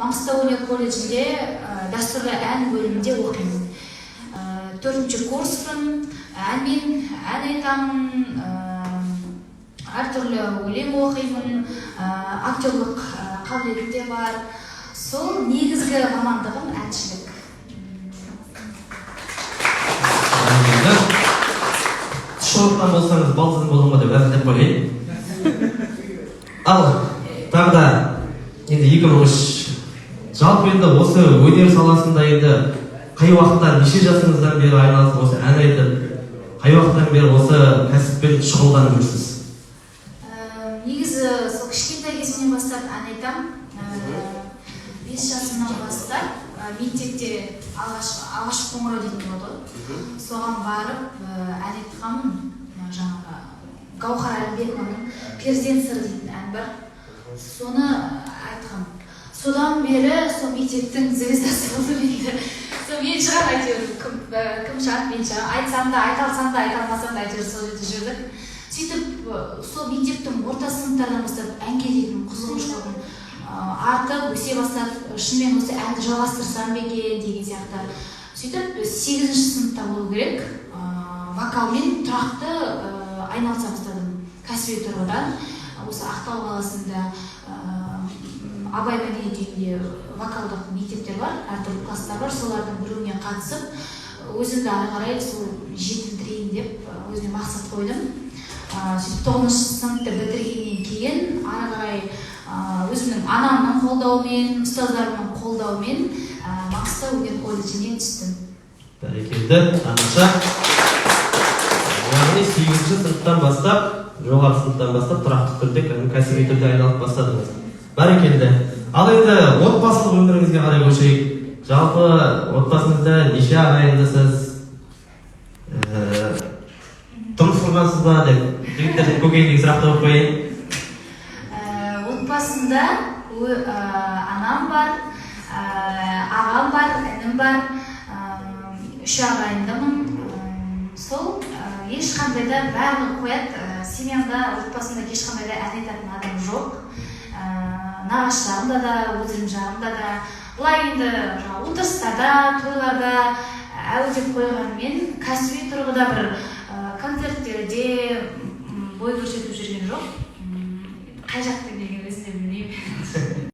Маңғыстау өнер колледжінде дәстүрлі ән бөлімінде оқимын. 4-ші курспын, ән айтамын, әртүрлі өлең оқимын, актерлік қабілеті де бар. Сол негізгі мамандығым әншілік. Шоқтан болсаңыз, балсыз болуға деп әзілдеп қойын. Ал, тағы да, енді 2003, жалпы енді осы өнер саласында енді қай уақыттан, неше жасыңыздан бері айналысып, осы ән айтып, қай уақыттан бері осы кәсіппен шұғылданып жүрсіз? Негізі сол кішкентай кезімнен бастап ән айтам. 5 жасымнан бастап мектепте алғаш қоңырау дейтін болды. Соған барып ән айтқанмын. Жаңағы Гаухар Әлімбекованың «Перзент сыры» дейтін ән бар. Соны айтқанмын. Содан бері сол мектептің звездасы болды менде. Мен шығар әйтеуір, кім шығар, мен шығар, айтсам да, айталсам да, айталмасам да әйтеуір сол жерде жүрдік. Сөйтіп, сол мектептің орта сыныптардан бастап әнге деген қызығушылығым артып, өсе бастап, шынымен осы әнді жалғастырсам екен деген сияқты. Сөйтіп, 8-ші сыныпта болу керек, вокалмен тұрақты айналыса бастадым. Кәсіби тұрғыдан, осы Ақтау қаласында Абай мәдениет үйінде вокалдық мектептер бар, әртүрлі класстар бар, солардың біреуіне қатысып, өзімді ары қарай сол жетілдірейін деп өзіме мақсат қойдым. Сөйтіп 9-ші сыныпты бітіргеннен кейін ары қарай өзімнің анамның қолдауымен, ұстаздарымның қолдауымен Маңғыстау өнер колледжіне түстім. Бәрекелді, тамаша. Яғни 8-ші сыныптан бастап, жоғары сыныптан бастап тұрақты түрде, кәсіби түрде айналып бастадыңыз. Бәрекелді. Ал енді отбасылық өміріңізге қарай көшейік. Жалпы отбасыңызда неше ағайындысыз? Тұрмыс құрғансыз ба деп жігіттердің көкейіндегі сұрақты қойып қояйын. Отбасымда анам бар, ағам бар, інім бар, 3 ағайындымын. Сол ешқандай да барлығы қояды. Семьямда, отбасымда ешқандай да ән айтатын адам жоқ. Нағаштарымда да, өзім жағымда да, бұлай енді отырыстарда, тойларда әуелдеп қойғанмен кәсіби тұрғыда бір концерттерде бой көрсетіп жүрген жоқ. Қай жақтан келген өзім де білмеймін.